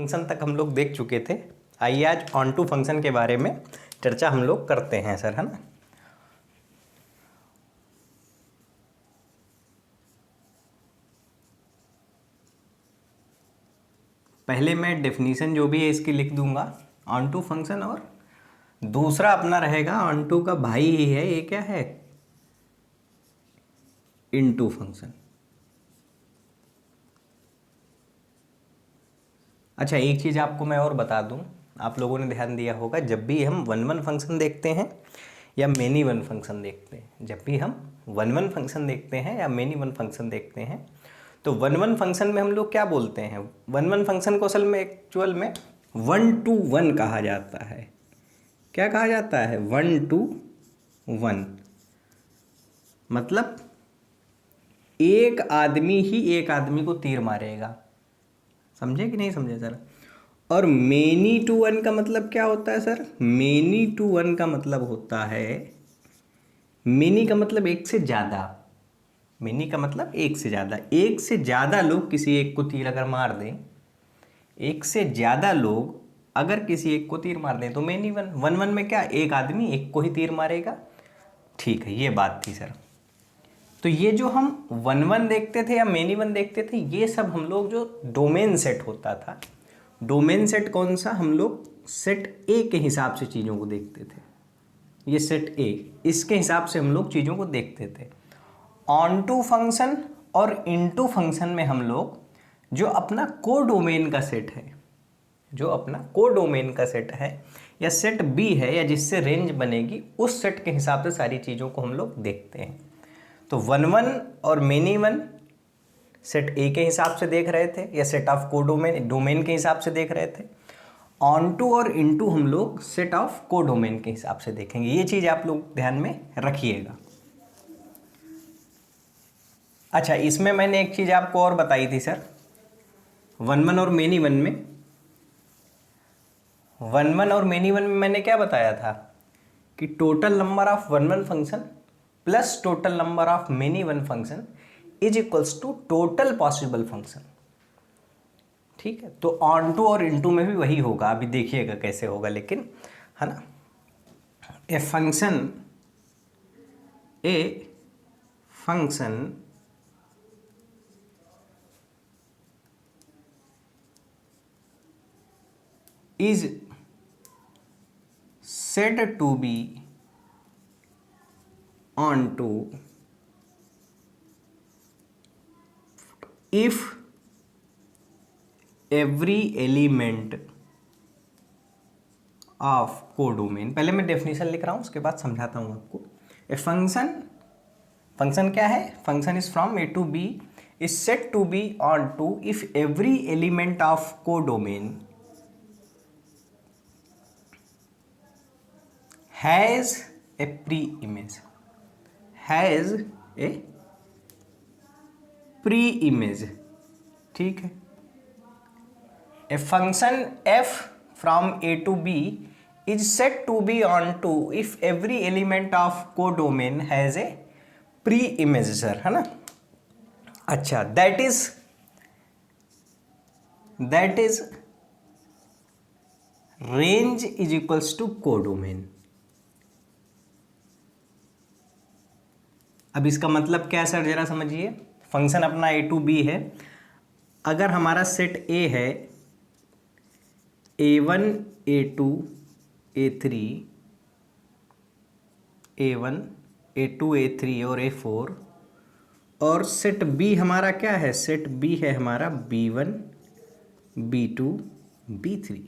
Function तक हम लोग देख चुके थे। आइए आज ऑन टू फंक्शन के बारे में चर्चा हम लोग करते हैं सर, है ना। पहले मैं डेफिनीशन जो भी है इसकी लिख दूंगा, ऑन टू फंक्शन, और दूसरा अपना रहेगा ऑन टू का भाई ही है, ये क्या है, इनटू फंक्शन। अच्छा, एक चीज़ आपको मैं और बता दूं, आप लोगों ने ध्यान दिया होगा जब भी हम वन वन फंक्शन देखते हैं या मेनी वन फंक्शन देखते हैं, जब भी हम वन वन फंक्शन देखते हैं या मेनी वन फंक्शन देखते हैं, तो वन वन फंक्शन में हम लोग क्या बोलते हैं, वन वन फंक्शन को असल में एक्चुअल में वन टू वन कहा जाता है। क्या कहा जाता है? One two one. मतलब एक आदमी ही एक आदमी को तीर मारेगा। समझे कि नहीं समझे सर? और मेनी टू वन का मतलब क्या होता है सर? मेनी टू वन का मतलब होता है, मेनी का मतलब एक से ज़्यादा, मेनी का मतलब एक से ज़्यादा, एक से ज़्यादा लोग किसी एक को तीर अगर मार दें, एक से ज़्यादा लोग अगर किसी एक को तीर मार दें तो मेनी वन। वन वन में क्या, एक आदमी एक को ही तीर मारेगा। ठीक है, ये बात थी सर। तो ये जो हम वन वन देखते थे या मेनी वन देखते थे, ये सब हम लोग जो डोमेन सेट होता था, डोमेन सेट कौन सा, हम लोग सेट ए के हिसाब से चीज़ों को देखते थे। ये सेट ए, इसके हिसाब से हम लोग चीज़ों को देखते थे। ऑन टू फंक्शन और इनटू फंक्शन में हम लोग जो अपना को डोमेन का सेट है, जो अपना को डोमेन का सेट है या सेट बी है या जिससे रेंज बनेगी, उस सेट के हिसाब से सारी चीज़ों को हम लोग देखते हैं। तो वन वन और मेनी वन सेट ए के हिसाब से देख रहे थे या सेट ऑफ को डोमेन के हिसाब से देख रहे थे। ऑन टू और इनटू हम लोग सेट ऑफ को डोमेन के हिसाब से देखेंगे। ये चीज़ आप लोग ध्यान में रखिएगा। अच्छा, इसमें मैंने एक चीज़ आपको और बताई थी सर, वन वन और मेनी वन में, वन वन और मेनी वन में मैंने क्या बताया था कि total number of one one function plus total number of many one function is equals to total possible function. ठीक है, तो ऑन टू और इनटू में भी वही होगा, अभी देखिएगा कैसे होगा, लेकिन है ना। A function is said to be onto if every element of codomain. पहले मैं डेफिनेशन लिख रहा हूँ, उसके बाद समझाता हूँ आपको। ए फंक्शन क्या है? Function is from A to B is said to be onto if every element of codomain has a pre-image, has a pre-image। ठीक है, a function f from a to b is said to be onto if every element of codomain has a pre-image sir, है ना। अच्छा, that is range is equals to codomain. अब इसका मतलब क्या है सर, जरा समझिए। फंक्शन अपना ए टू बी है, अगर हमारा सेट ए है A1 A2 A3, A1 A2 A3 और A4, और सेट बी हमारा क्या है, सेट बी है हमारा B1 B2 B3।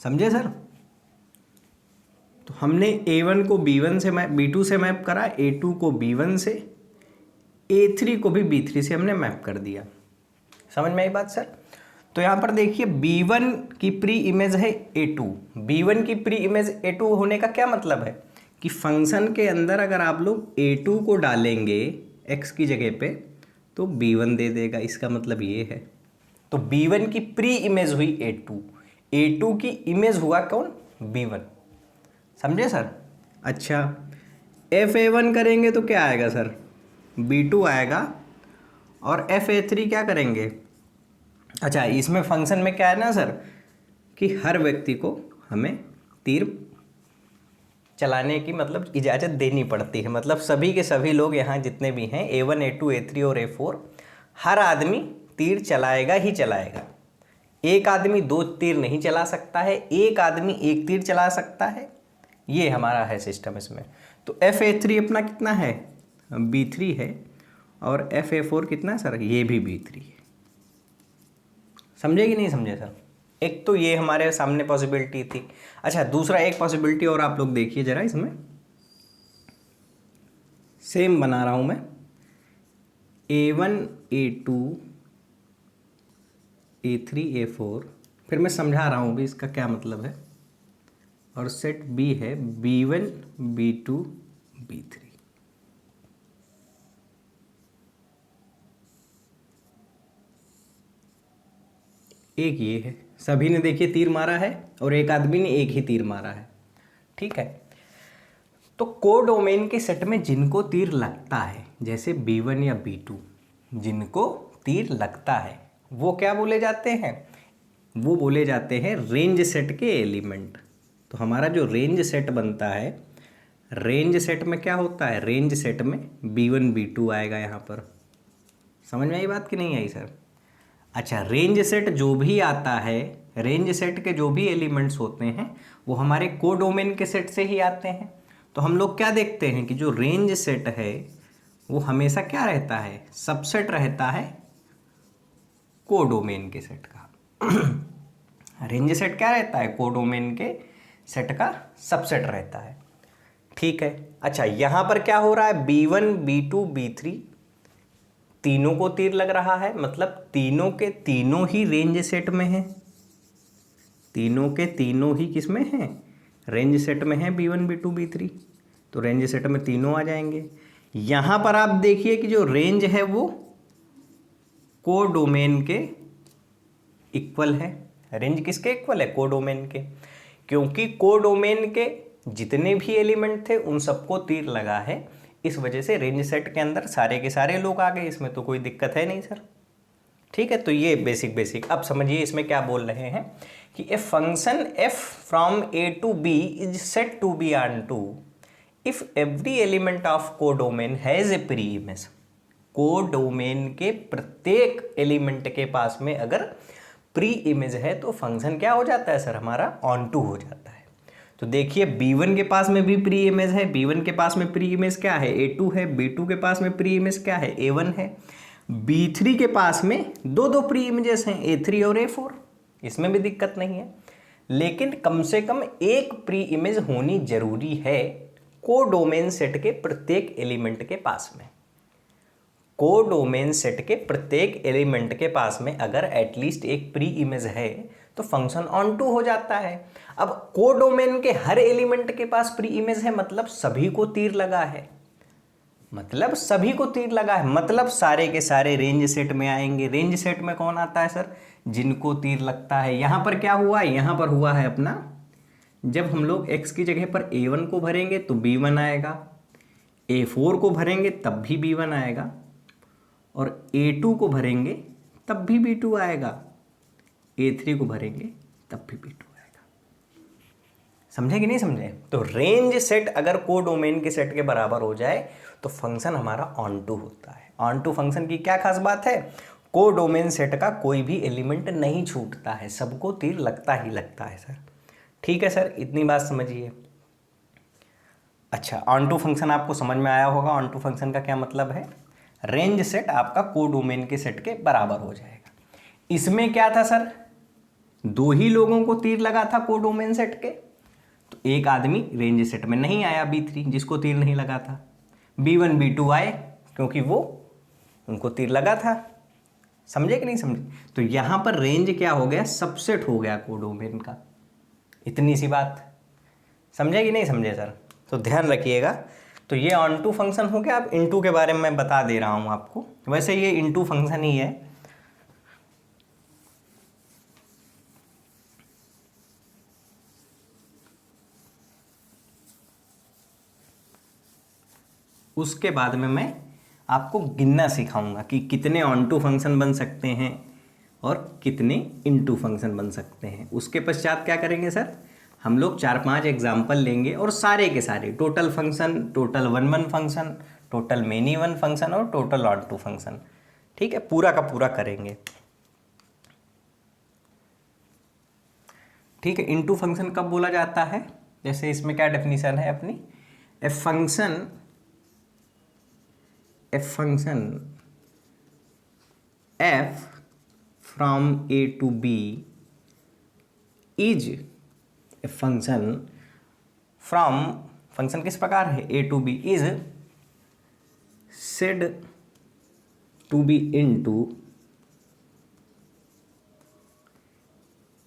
समझे सर? तो हमने A1 को B1 से मैप, B2 से मैप करा, A2 को B1 से, A3 को भी B3 से हमने मैप कर दिया। समझ में आई बात सर? तो यहाँ पर देखिए, B1 की प्री इमेज है A2। B1 की प्री इमेज A2 होने का क्या मतलब है कि फंक्शन के अंदर अगर आप लोग A2 को डालेंगे x की जगह पे तो B1 दे देगा, इसका मतलब ये है। तो B1 की प्री इमेज हुई A2, A2 की इमेज हुआ कौन, B1। समझे सर? अच्छा, FA1 करेंगे तो क्या आएगा सर, B2 आएगा, और FA3 क्या करेंगे, अच्छा, इसमें फंक्शन में क्या है ना सर कि हर व्यक्ति को हमें तीर चलाने की मतलब इजाज़त देनी पड़ती है। मतलब सभी के सभी लोग यहाँ जितने भी हैं A1 A2 A3 और A4 हर आदमी तीर चलाएगा ही चलाएगा। एक आदमी दो तीर नहीं चला सकता है, एक आदमी एक तीर चला सकता है। ये हमारा है सिस्टम इसमें। तो FA3 अपना कितना है, B3 है, और FA4 कितना है सर, ये भी B3 है। समझे कि नहीं समझे सर? एक तो ये हमारे सामने पॉसिबिलिटी थी। अच्छा, दूसरा एक पॉसिबिलिटी और आप लोग देखिए जरा, इसमें सेम बना रहा हूं मैं। A1 A2 A3 A4, फिर मैं समझा रहा हूं भी इसका क्या मतलब है। और सेट B है B1 B2 B3। एक ये है, सभी ने देखिए तीर मारा है और एक आदमी ने एक ही तीर मारा है। ठीक है, तो कोडोमेन के सेट में जिनको तीर लगता है, जैसे B1 या B2, जिनको तीर लगता है वो क्या बोले जाते हैं, वो बोले जाते हैं रेंज सेट के एलिमेंट। तो हमारा जो रेंज सेट बनता है, रेंज सेट में क्या होता है, रेंज सेट में B1 B2 आएगा यहाँ पर। समझ में आई बात कि नहीं आई सर? अच्छा, रेंज सेट जो भी आता है, रेंज सेट के जो भी एलिमेंट्स होते हैं वो हमारे कोडोमेन के सेट से ही आते हैं। तो हम लोग क्या देखते हैं कि जो रेंज सेट है वो हमेशा क्या रहता है, सबसेट रहता है कोडोमेन के सेट का। रेंज सेट क्या रहता है, कोडोमेन के सेट का सबसेट रहता है। ठीक है, अच्छा यहाँ पर क्या हो रहा है, B1 B2 B3 तीनों को तीर लग रहा है, मतलब तीनों के तीनों ही रेंज सेट में हैं। तीनों के तीनों ही किस में हैं, रेंज सेट में हैं, B1 B2 B3। तो रेंज सेट में तीनों आ जाएंगे। यहाँ पर आप देखिए कि जो रेंज है वो कोडोमेन के इक्वल है। रेंज किसके इक्वल है, कोडोमेन के, क्योंकि कोडोमेन के जितने भी एलिमेंट थे उन सबको तीर लगा है। इस वजह से रेंज सेट के अंदर सारे के सारे लोग आ गए, इसमें तो कोई दिक्कत है नहीं सर। ठीक है, तो ये बेसिक अब समझिए इसमें क्या बोल रहे हैं कि a function f from a to b is set to be onto if every element of codomain has a pre image. Codomain के प्रत्येक एलिमेंट के पास में अगर प्री इमेज है तो फंक्शन क्या हो जाता है सर, हमारा ऑन टू हो जाता है। तो देखिए B1 के पास में भी प्री इमेज है, B1 के पास में प्री इमेज क्या है, A2 है, B2 के पास में प्री इमेज क्या है, A1 है, B3 के पास में दो दो प्री इमेजेस हैं, A3 और A4। इसमें भी दिक्कत नहीं है, लेकिन कम से कम एक प्री इमेज होनी जरूरी है कोडोमेन सेट के प्रत्येक एलिमेंट के पास में। कोडोमेन सेट के प्रत्येक एलिमेंट के पास में अगर एटलीस्ट एक प्री इमेज है तो फंक्शन ऑन टू हो जाता है। अब कोडोमेन के हर एलिमेंट के पास प्री इमेज है, मतलब सभी को तीर लगा है, मतलब सभी को तीर लगा है, मतलब सारे के सारे रेंज सेट में आएंगे। रेंज सेट में कौन आता है सर, जिनको तीर लगता है। यहां पर क्या हुआ, यहां पर हुआ है अपना, जब हम लोग x की जगह पर A1 को भरेंगे तो B1 आएगा, A4 को भरेंगे तब भी B1 आएगा, और A2 को भरेंगे तब भी B2 आएगा, A3 को भरेंगे तब भी B2 आएगा। समझे कि नहीं समझे? तो रेंज सेट अगर कोडोमेन के सेट के बराबर हो जाए तो फंक्शन हमारा ऑन टू होता है। ऑन टू फंक्शन की क्या खास बात है, कोडोमेन सेट का कोई भी एलिमेंट नहीं छूटता है, सबको तीर लगता ही लगता है सर। ठीक है सर, इतनी बात समझिए। अच्छा, ऑन टू फंक्शन आपको समझ में आया होगा। ऑन टू फंक्शन का क्या मतलब है, रेंज सेट आपका कोडोमेन के सेट के बराबर हो जाएगा। इसमें क्या था सर, दो ही लोगों को तीर लगा था कोडोमेन सेट के, तो एक आदमी रेंज सेट में नहीं आया B3 जिसको तीर नहीं लगा था, B1 B2 आए क्योंकि वो उनको तीर लगा था। समझे कि नहीं समझे? तो यहां पर रेंज क्या हो गया, सबसेट हो गया कोडोमेन का। इतनी सी बात समझे कि नहीं समझे सर? तो ध्यान रखिएगा। तो ये ऑन टू फंक्शन हो गया। अब इनटू के बारे में मैं बता दे रहा हूं आपको, वैसे ये इनटू फंक्शन ही है। उसके बाद में मैं आपको गिनना सिखाऊंगा कि कितने ऑन टू फंक्शन बन सकते हैं और कितने इनटू फंक्शन बन सकते हैं। उसके पश्चात क्या करेंगे सर, हम लोग 4-5 एग्जाम्पल लेंगे और सारे के सारे total function, total one one function, total many one function और टोटल ऑन टू फंक्शन, ठीक है, पूरा का पूरा करेंगे। ठीक है, इनटू फंक्शन कब बोला जाता है, जैसे इसमें क्या डेफिनेशन है अपनी, ए function f from a to b is a function किस प्रकार है, a to b is said to be into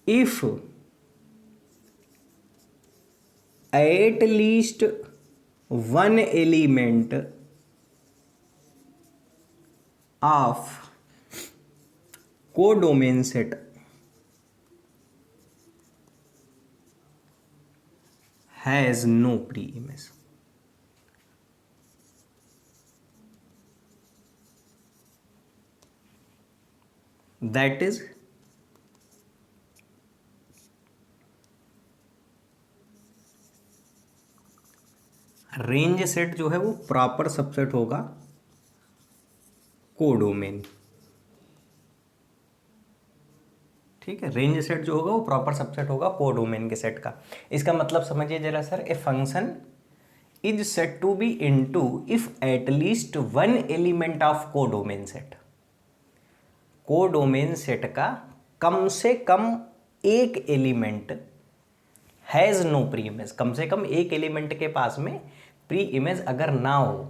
if at least one element of codomain set has no pre image. That is range set जो है वो proper subset होगा codomain. ठीक है, range set जो होगा वो प्रॉपर सबसेट होगा कोडोमेन के सेट का। इसका मतलब समझिए जरा sir, a function is set to be into if at least one element of codomain set. Codomain set का कम से कम एक element has no pre image, कम से कम एक एलिमेंट के पास में प्री इमेज अगर ना हो,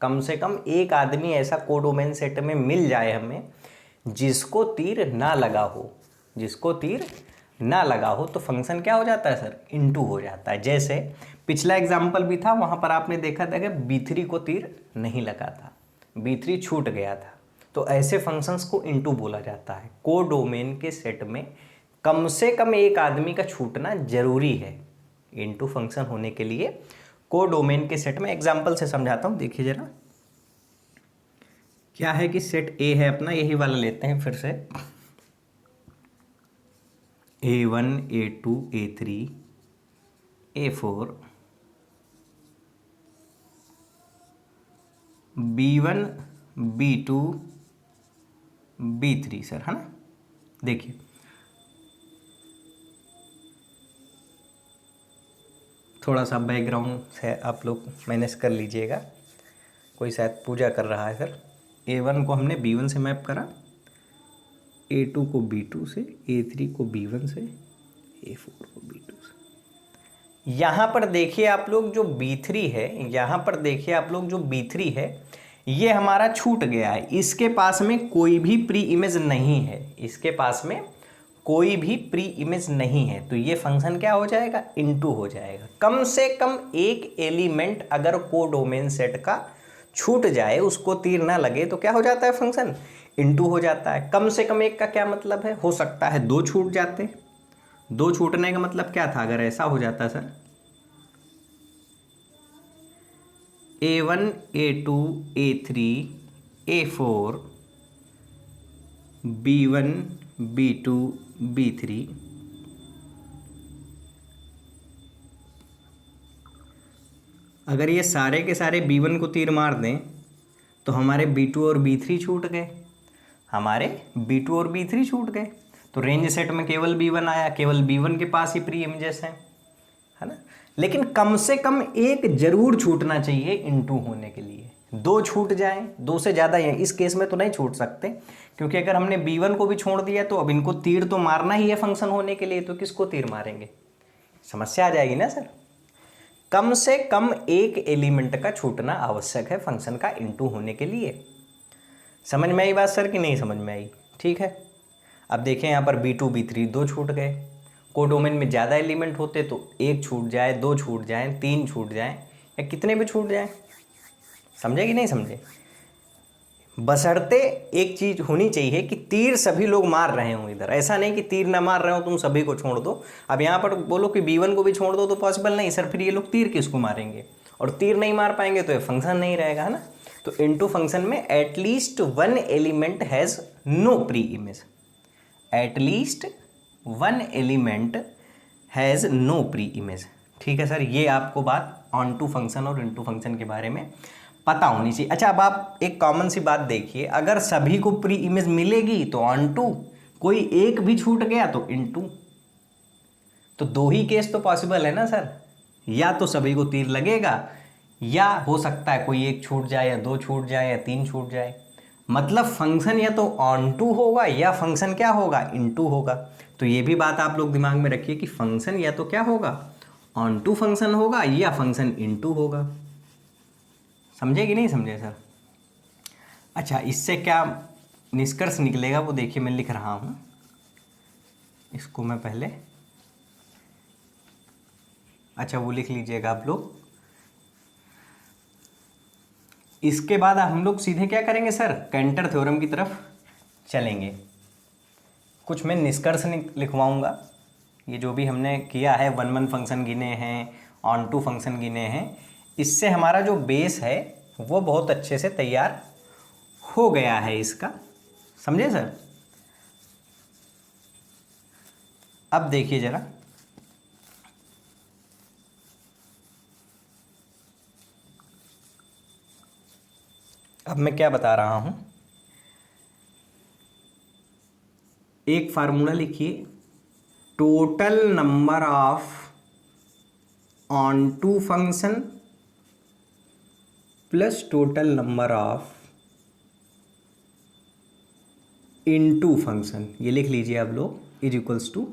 कम से कम एक आदमी ऐसा कोडोमेन सेट में मिल जाए हमें जिसको तीर ना लगा हो, जिसको तीर ना लगा हो, तो फंक्शन क्या हो जाता है सर, इनटू हो जाता है। जैसे पिछला एग्जाम्पल भी था, वहाँ पर आपने देखा था कि b3 को तीर नहीं लगा था, b3 छूट गया था, तो ऐसे फंक्शंस को इनटू बोला जाता है। कोडोमेन के सेट में कम से कम एक आदमी का छूटना जरूरी है इनटू फंक्शन होने के लिए। कोडोमेन के सेट में एग्जाम्पल से समझाता हूँ, देखिए जरा क्या है कि सेट ए है अपना, यही वाला लेते हैं फिर से, A1 A2 A3 A4 B1 B2 B3 sir, है ना। देखिए थोड़ा सा बैकग्राउंड से आप लोग मैनेज कर लीजिएगा, कोई शायद पूजा कर रहा है सर। A1 को हमने B1 से मैप करा, A2 को B2 से, A3 को B1 से, A4 को B2 से। यहाँ पर देखिए आप लोग जो B3 है, यहाँ पर देखिए आप लोग जो B3 है ये हमारा छूट गया है, इसके पास में कोई भी प्री इमेज नहीं है, इसके पास में कोई भी प्री इमेज नहीं है, तो ये फंक्शन क्या हो जाएगा, इनटू हो जाएगा। कम से कम एक एलिमेंट अगर कोडोमेन सेट का छूट जाए, उसको तीर ना लगे, तो क्या हो जाता है, फंक्शन इनटू हो जाता है। कम से कम एक का क्या मतलब है, हो सकता है दो छूट जाते, दो छूटने का मतलब क्या था, अगर ऐसा हो जाता sir, A1 A2 A3 A4 B1 B2 B3, अगर ये सारे के सारे B1 को तीर मार दें तो हमारे B2 और B3 छूट गए, हमारे B2 और B3 छूट गए, तो रेंज सेट में केवल B1 आया, केवल B1 के पास ही प्री इमेजेस हैं, है ना। लेकिन कम से कम एक जरूर छूटना चाहिए इनटू होने के लिए। दो छूट जाएं, दो से ज़्यादा हैं, इस केस में तो नहीं छूट सकते, क्योंकि अगर हमने B1 को भी छोड़ दिया तो अब इनको तीर तो मारना ही है फंक्शन होने के लिए, तो किसको तीर मारेंगे, समस्या आ जाएगी ना सर। कम से कम एक एलिमेंट का छूटना आवश्यक है फंक्शन का इनटू होने के लिए। समझ में आई बात सर कि नहीं समझ में आई, ठीक है। अब देखें यहाँ पर B2 B3 दो छूट गए, कोडोमेन में ज़्यादा एलिमेंट होते तो एक छूट जाए, दो छूट जाए, तीन छूट जाए, या कितने भी छूट जाए, समझे कि नहीं समझे। बशर्ते एक चीज़ होनी चाहिए कि तीर सभी लोग मार रहे हों इधर, ऐसा नहीं कि तीर ना मार रहे हो तुम सभी को छोड़ दो। अब यहाँ पर बोलो कि B1 को भी छोड़ दो तो पॉसिबल नहीं सर, फिर ये लोग तीर किसको मारेंगे, और तीर नहीं मार पाएंगे तो ये फंक्शन नहीं रहेगा, है ना। तो इनटू फंक्शन में at least one element has no pre image, at least one element has no pre image. ठीक है सर, ये आपको बात ऑन टू फंक्शन और इनटू फंक्शन के बारे में पता होनी चाहिए। अच्छा, अब आप एक कॉमन सी बात देखिए, अगर सभी को प्री इमेज मिलेगी तो ऑन टू, कोई एक भी छूट गया तो इनटू। तो दो ही केस तो पॉसिबल है ना सर, या तो सभी को तीर लगेगा, या हो सकता है कोई एक छूट जाए, या दो छूट जाए, या तीन छूट जाए। मतलब फंक्शन या तो ऑन टू होगा या फंक्शन क्या होगा, इनटू होगा। तो ये भी बात आप लोग दिमाग में रखिए कि फंक्शन या तो क्या होगा, ऑन टू फंक्शन होगा, या फंक्शन इनटू होगा। समझे कि नहीं समझे सर? अच्छा, इससे क्या निष्कर्ष निकलेगा वो देखिए, मैं लिख रहा हूँ इसको मैं पहले। अच्छा, वो लिख लीजिएगा आप लोग। इसके बाद हम लोग सीधे क्या करेंगे सर, कैंटर थ्योरम की तरफ चलेंगे। कुछ मैं निष्कर्ष लिखवाऊंगा। ये जो भी हमने किया है, वन वन फंक्शन गिने हैं, ऑन टू फंक्शन गिने हैं, इससे हमारा जो बेस है वो बहुत अच्छे से तैयार हो गया है इसका। समझे सर? अब देखिए जरा, अब मैं क्या बता रहा हूं, एक फार्मूला लिखिए, total number of onto function plus total number of into function, ये लिख लीजिए आप लोग, is equals to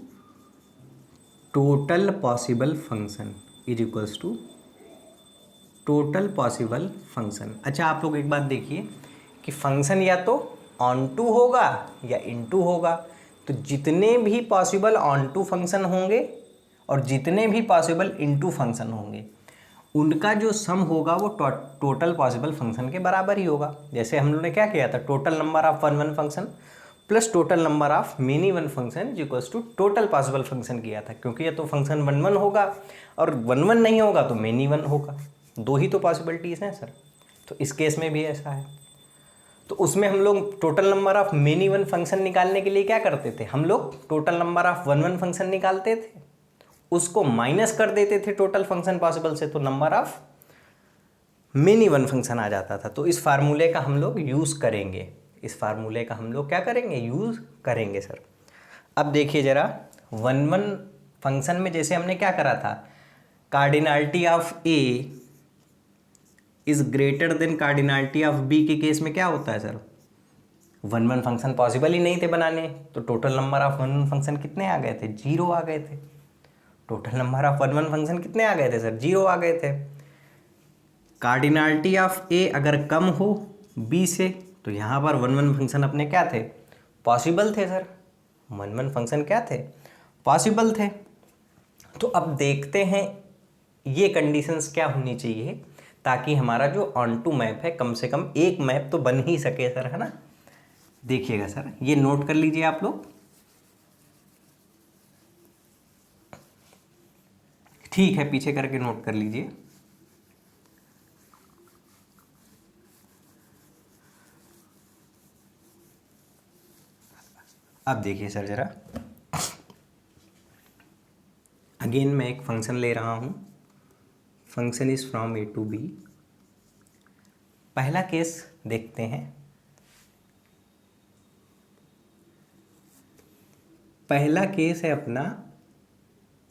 total possible function, is equals to total possible function. अच्छा, आप लोग एक बात देखिए कि फंक्शन या तो ऑन टू होगा या इनटू होगा। तो जितने भी पॉसिबल ऑन टू फंक्शन होंगे और जितने भी पॉसिबल इनटू फंक्शन होंगे, उनका जो सम होगा वो टोटल पॉसिबल फंक्शन के बराबर ही होगा। जैसे हम लोगों ने क्या किया था, total number of one one function plus total number of many one function is equals to total possible function किया था। क्योंकि या तो फंक्शन वन वन होगा और वन वन नहीं होगा तो मेनी वन होगा, दो ही तो पॉसिबिलिटीज़ हैं सर। तो इस केस में भी ऐसा है। तो उसमें हम लोग total number of many one function निकालने के लिए क्या करते थे, हम लोग total number of one one function निकालते थे, उसको माइनस कर देते थे टोटल फंक्शन पॉसिबल से, तो number of many one function आ जाता था। तो इस फार्मूले का हम लोग यूज़ करेंगे, इस फार्मूले का हम लोग क्या करेंगे, यूज़ करेंगे सर। अब देखिए ज़रा, वन वन फंक्शन में जैसे हमने क्या करा था, cardinality of a is greater than cardinality of b के केस में क्या होता है sir, one one function possible ही नहीं थे बनाने, तो total number of one one function कितने आ गए थे, जीरो आ गए थे। Total number of one one function कितने आ गए थे सर, जीरो आ गए थे। कार्डिनलिटी ऑफ ए अगर कम हो बी से, तो यहाँ पर वन वन फंक्शन अपने क्या थे, पॉसिबल थे सर। वन वन फंक्शन क्या थे, पॉसिबल थे। तो अब देखते हैं ये कंडीशंस क्या होनी चाहिए ताकि हमारा जो ऑन टू मैप है कम से कम एक मैप तो बन ही सके सर, है ना। देखिएगा सर, ये नोट कर लीजिए आप लोग, ठीक है, पीछे करके नोट कर लीजिए। अब देखिए सर जरा, अगेन मैं एक फंक्शन ले रहा हूँ, function is from A to B. पहला केस देखते हैं, पहला केस है अपना,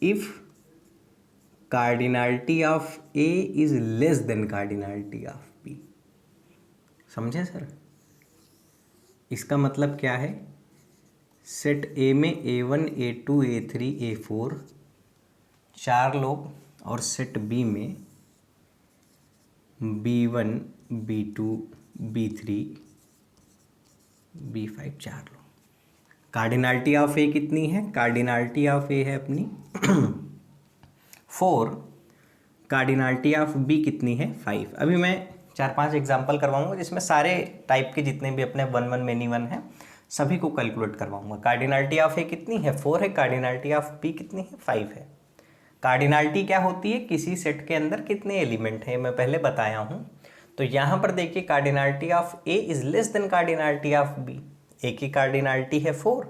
if cardinality of A is less than cardinality of B. समझे सर? इसका मतलब क्या है, सेट ए में A1 A2 A3 A4 चार लोग, और सेट बी में B1 B2 B3 B5 चार लोग। कार्डिनलिटी ऑफ ए कितनी है, कार्डिनलिटी ऑफ ए है अपनी 4, कार्डिनलिटी ऑफ बी कितनी है 5। अभी मैं 4-5 एग्जांपल करवाऊंगा जिसमें सारे टाइप के जितने भी अपने वन वन मेनी वन हैं सभी को कैलकुलेट करवाऊंगा। कार्डिनलिटी ऑफ ए कितनी है 4 है, कार्डिनलिटी ऑफ बी कितनी है 5 है। कार्डिनलिटी क्या होती है, किसी सेट के अंदर कितने एलिमेंट हैं, मैं पहले बताया हूँ। तो यहाँ पर देखिए cardinality of A is less than cardinality of b. A की कार्डिनलिटी है 4